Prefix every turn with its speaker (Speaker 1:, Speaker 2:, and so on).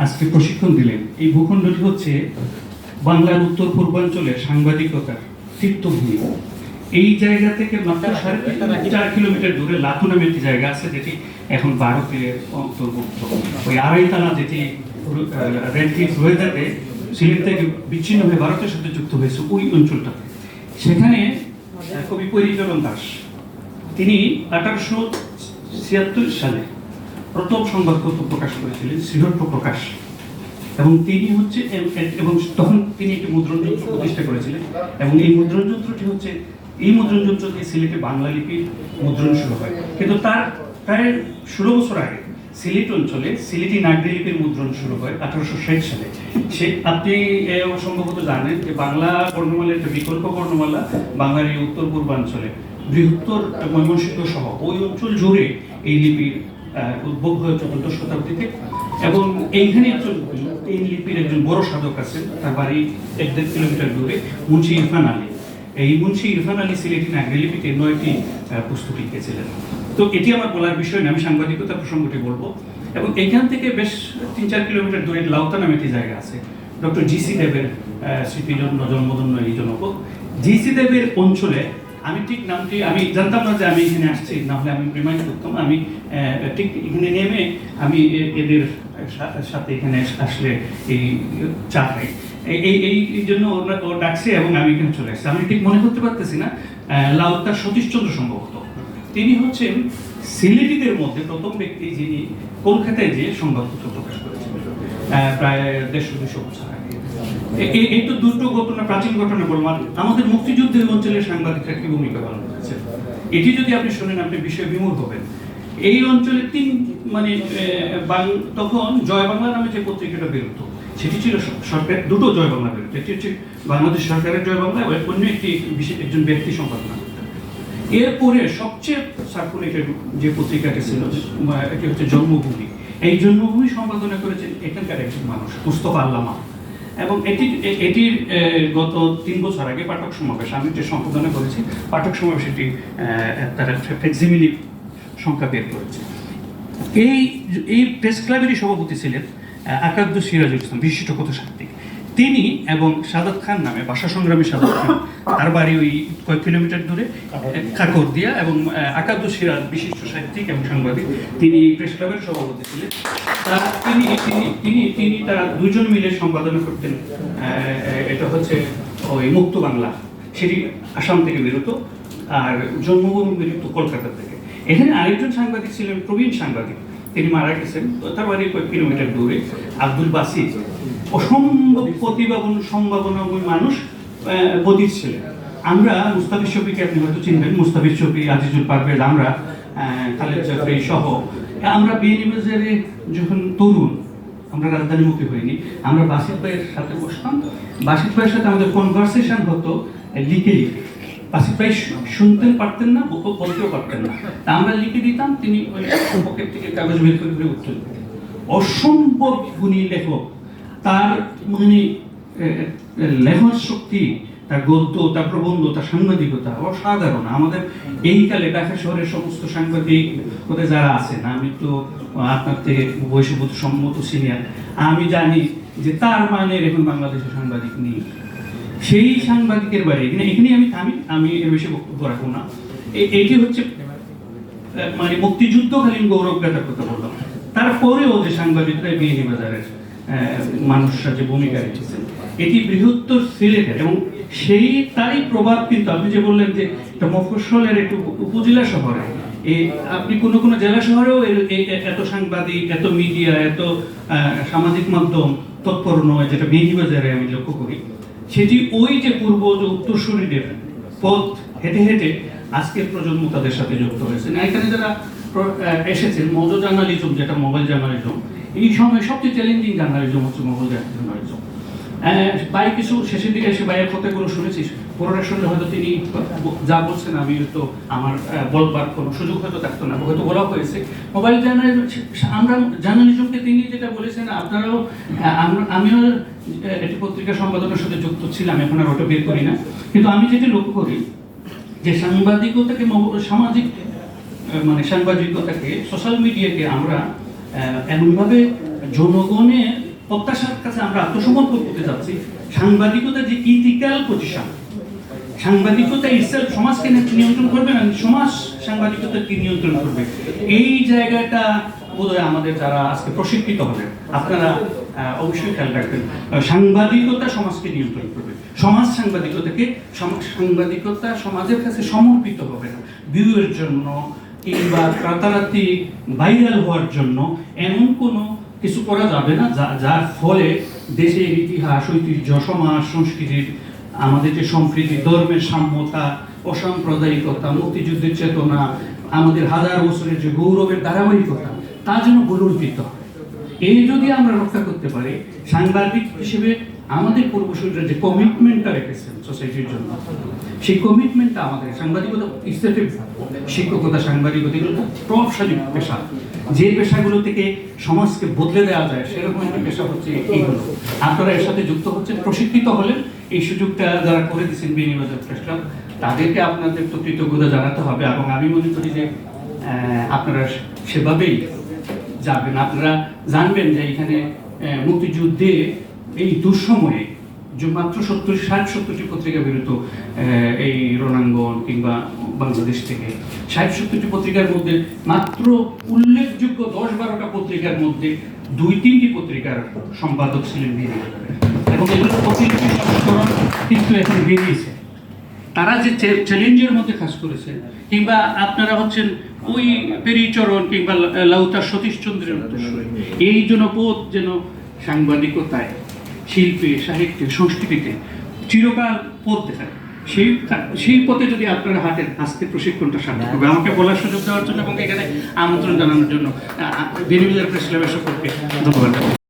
Speaker 1: আজকে প্রশিক্ষণ দিলেন। এই ভূখণ্ডটি হচ্ছে বাংলার উত্তর পূর্বাঞ্চলের সাংবাদিকতার তীর্থভূমি। এই জায়গা থেকে মাত্র 4.5 কিলোমিটার দূরে লাতু নামে একটি জায়গা আছে, যেটি এখন ভারতের অন্তর্ভুক্ত। ওই আড়াইতালা যেটি রেডক্লিফ হয়ে থাকে, সিলেট থেকে বিচ্ছিন্ন হয়ে ভারতের সাথে যুক্ত হয়েছে ওই অঞ্চলটা। সেখানে কবি পরিচরণ দাস তিনি 1876 সালে প্রথম সংবাদপত্র প্রকাশ করেছিলেন, শ্রীহট্ট প্রকাশ। এবং তিনি হচ্ছে এবং তখন তিনি একটি মুদ্রণযন্ত্র প্রতিষ্ঠা করেছিলেন, এবং এই মুদ্রণযন্ত্রটি হচ্ছে এই মুদ্রণযন্ত্র দিয়ে সিলেটে বাংলা লিপির মুদ্রণ শুরু হয়। কিন্তু তার প্রায় 16 বছর আগে সিলেট অঞ্চলে সিলেটি নাগরি লিপির মুদ্রণ শুরু হয় 1860 সালে। আপনি সম্ভবত জানেন যে বাংলা বর্ণমালার একটা বিকল্প বর্ণমালা বাংলার এই উত্তর পূর্বাঞ্চলে বৃহত্তর ময়মনসিংহ সহ ওই অঞ্চল জুড়ে এই লিপির উদ্ভব হয় 14 শতাব্দীতে। এবং এইখানে এই লিপির একজন বড় সাধক আছেন, তার বাড়ি 1.5 কিলোমিটার দূরে, মুন্সি ইরফান আলী। এই মুন্সি ইরফান আলী সিলেটি নাগরি লিপিতে 9টি পুস্তক লিখেছিলেন। তো এটি আমার বলার বিষয় না, আমি সাংবাদিকতা প্রসঙ্গটি বলবো। এবং এখান থেকে বেশ 3-4 কিলোমিটার দূরে লাউতা নামে একটি জায়গা আছে, ডক্টর জি.সি. দেবের স্মৃতিজন্য জন্মধন্য এই জনপদ। জি.সি. দেবের অঞ্চলে আমি ঠিক নামটি আমি জানতাম না যে আমি এখানে আসছি, না হলে আমি রিমাইন্ড করতাম। আমি ঠিক এখানে নেমে আমি এদের সাথে এখানে আসলে এই চা খাই, এই জন্য ও ডাকছে এবং আমি এখানে চলে আসছি। আমি ঠিক মনে করতে পারতেছি না, লাউতার সতীশচন্দ্র সম্ভবত তিনি হচ্ছেন সিলেটিদের মধ্যে প্রথম ব্যক্তি যিনি কলকাতায় যে সংবাদপত্র প্রকাশ করেছিলেন প্রায় 150-200 বছর আগে। এই তো দুটো ঘটনা, প্রাচীন ঘটনা বললাম। আমাদের মুক্তিযুদ্ধের অঞ্চলের সাংবাদিকরা কি ভূমিকা পালন করেছে এটি যদি আপনি শোনেন আপনি বিষয়ে বিমূঢ় হবেন। এই অঞ্চলে তখন জয় বাংলা নামে যে পত্রিকাটা বেরোতো সেটি ছিল সরকার, দুটো জয় বাংলা বেরোতো। এটি হচ্ছে বাংলাদেশ সরকারের জয় বাংলা, অন্য একজন ব্যক্তি সম্পাদনা করতেন। এরপরে সবচেয়ে সার্কুলেটেড যে পত্রিকাটি ছিল এটি হচ্ছে জন্মভূমি। এই জন্মভূমি সম্পাদনা করেছেন এখানকার একজন মানুষ, মুস্তফা আল্লামা। এবং এটির গত 3 বছর আগে পাঠক সমাবেশ আমি এটি সম্পাদনা করেছি। পাঠক সমাবেশ এটি তারা ফ্লেক্সিবিলি সংখ্যা বের করেছে। এই প্রেস ক্লাবেরই সভাপতি ছিলেন আকাদ্দ সিরাজুল ইসলাম, বিশিষ্ট কথাসাহিত্যিক। তিনি এবং সাদাত খান নামে ভাষা সংগ্রামী সাদাত খান, তার বাড়ি ওই কয়েক কিলোমিটার দূরে কাকরদিয়া। এবং আকাদ্দ সিরাজ বিশিষ্ট সাহিত্যিক এবং সাংবাদিক, তিনি প্রেস ক্লাবের সভাপতি ছিলেন। তিনি তারা দুজন মিলে সম্পাদনা করতেন। এটা হচ্ছে ওই মুক্ত বাংলা, সেটি আসাম থেকে বেরোত, আর জন্মভূমি বেরোত কলকাতা থেকে। এখানে আরেকজন সাংবাদিক ছিলেন, প্রবীণ সাংবাদিক, তিনি মারা গেছেন, তার বাড়ি কয়েক কিলোমিটার দূরে, আব্দুল বাসিত। অসম্ভব প্রতিভাবান সম্ভাবনাময় মানুষ, বদির ছিলেন। আমরা মুস্তাফিজ শফিকে আপনি হয়তো চিনবেন, মুস্তাফিজ শফি, আজিজুল পারভেজ, আমরা খালেদ জাফরি সহ আমরা বিএনএ যখন তরুণ, আমরা রাজধানীমুখী হইনি, আমরা বাসিত ভাইয়ের সাথে বসতাম। বাসিত ভাইয়ের সাথে আমাদের কনভারসেশন হতো লিখে লিখে। বাসিত ভাই শুনতেন পারতেন না, বলতেও পারতেন না, তা আমরা লিখে দিতাম, তিনি ওই পকেট থেকে কাগজ বের করে উত্তর দিতেন। অসম্ভব গুণী লেখক, তার লেখক শক্তি, তার গদ্য, তার প্রবন্ধ, তার সাংবাদিকতা অসাধারণ। আমাদের এই কালে ঢাকা শহরের সমস্ত সাংবাদিক ওদের যারা আছেন, আমি তো আপনার থেকে বয়সগত সম্মত সিনিয়র, আমি জানি যে তার মানের এখন বাংলাদেশের সাংবাদিক নেই। সেই সাংবাদিকের বাড়ি এখানে আমি এর বেশি বক্তব্য রাখবো না। এইটি হচ্ছে মুক্তিযুদ্ধকালীন গৌরবগাথার কথা বললাম। তারপরেও যে সাংবাদিকরা বিয়ানীবাজারের মানুষরা যে ভূমিকা রেখেছেন, এটি বৃহত্তর সিলেটের, এবং তারই প্রভাব কিন্তু আপনি যে বললেন যে একটা মফস্বলের একটু উপজেলা শহরে, আপনি কোনো জেলা শহরেও এত সাংবাদিক, এত মিডিয়া, এত সামাজিক মাধ্যম তৎপর নয়, যেটা বিয়ানীবাজারে আমি লক্ষ্য করি। সেটি ওই যে পূর্ব যে উত্তরসূরিদের পথ হেঁটে হেঁটে আজকের প্রজন্ম তাদের সাথে যুক্ত হয়েছে। এখানে যারা এসেছেন, মজো জার্নালিজম, যেটা মোবাইল জার্নালিজম, এই সময় সবচেয়ে চ্যালেঞ্জিং জার্নালিজম হচ্ছে মোবাইল জার্নালিজম। ভাই কিছু শেষের দিকে এসে ভাইয়ের কথা কোনো শুনেছিস, পুরোটা শুনলে হয়তো তিনি যা বলছেন আমি তো আমার বলবার কোনো সুযোগ হয়তো থাকতো না, হয়তো বলা হয়েছে। মোবাইল আমরা জার্নালিজমকে তিনি যেটা বলেছেন, আপনারাও আমিও একটি পত্রিকা সম্পাদনার সাথে যুক্ত ছিলাম, এখন আর ওটা বের করি না। কিন্তু আমি যেটা লক্ষ্য করি যে সাংবাদিকতাকে, সামাজিক সাংবাদিকতাকে, সোশ্যাল মিডিয়াকে আমরা এমনভাবে জনগণের প্রত্যাশার কাছে আমরা আত্মসমর্পণ করতে যাচ্ছি। সাংবাদিকতা যে ইথিক্যাল পজিশন, সাংবাদিকতা ইসেলফ সমাজকে নিয়ন্ত্রণ করবে না, সমাজ সাংবাদিকতাকে নিয়ন্ত্রণ করবে। এই জায়গাটা বোধহয় আমাদের যারা আজকে প্রশিক্ষিত হবে আপনারা অবশ্যই খেয়াল রাখবেন। সাংবাদিকতা সমাজকে নিয়ন্ত্রণ করবে, সমাজ সাংবাদিকতা সমাজের কাছে সমর্পিত হবে না ভিউয়ের জন্য কিংবা রাতারাতি ভাইরাল হওয়ার জন্য। এমন কোনো কিছু করা যাবে না যার ফলে দেশের ইতিহাস, ঐতিহ্য, সমাজ, সংস্কৃতির, আমাদের যে সম্প্রীতি, ধর্মের সাম্যতা, অসাম্প্রদায়িকতা, মুক্তিযুদ্ধের চেতনা, আমাদের হাজার বছরের যে গৌরবের ধারাবাহিকতা, তা যেন বলুন্ঠিত হয়। এই যদি আমরা রক্ষা করতে পারি, সাংবাদিক হিসেবে আমাদের পূর্বসূরীরা যে কমিটমেন্টটা রেখেছেন সোসাইটির জন্য, সেই কমিটমেন্টটা আমাদের সাংবাদিকতা ইসেলফ, শিক্ষকতা, সাংবাদিকতা এগুলো খুব প্রভাবশালী পেশা। যে পেশাগুলো থেকে সমাজকে বদলে দেওয়া যায় সেরকম একটা পেশা হচ্ছে এইগুলো। আপনারা এর সাথে যুক্ত হচ্ছেন, প্রশিক্ষিত হলেন, এই সুযোগটা যারা করে দিচ্ছেন বিনিয়োগের প্রেস ক্লাব, তাদেরকে আপনাদের তো কৃতজ্ঞতা জানাতে হবে। এবং আমি মনে করি যে আপনারা সেভাবেই যাবেন। আপনারা জানবেন যে এখানে মুক্তিযুদ্ধে এই দুঃসময়ে যে মাত্র 60-70টি পত্রিকা বেরোত এই রণাঙ্গন কিংবা বাংলাদেশ থেকে। 60-70টি পত্রিকার মধ্যে মাত্র উল্লেখযোগ্য 10-12টা পত্রিকার মধ্যে 2-3টি পত্রিকার সম্পাদক ছিলেন বিনিয়োগকারী, এবং এগুলো প্রতিটি সংস্করণ কিন্তু এখন বেরিয়েছে। তারা যে চ্যালেঞ্জের মধ্যে কাজ করেছে, কিংবা আপনারা হচ্ছেন ওই পেরিচরণ কিংবা লাউতা সতীশচন্দ্রের উত্তরসূরি, এই জনপদ যেন সাংবাদিকতায়, শিল্পে, সাহিত্যে, সংস্কৃতিতে চিরকাল পথ দেখায়। সেই পথে যদি আপনারা হাঁটেন, আজকে প্রশিক্ষণটা সার্থক হবে। আমাকে বলার সুযোগ দেওয়ার জন্য এবং এখানে আমন্ত্রণ জানানোর জন্য বিনিয়োগের প্রেস ক্লাবের সকলকে ধন্যবাদ।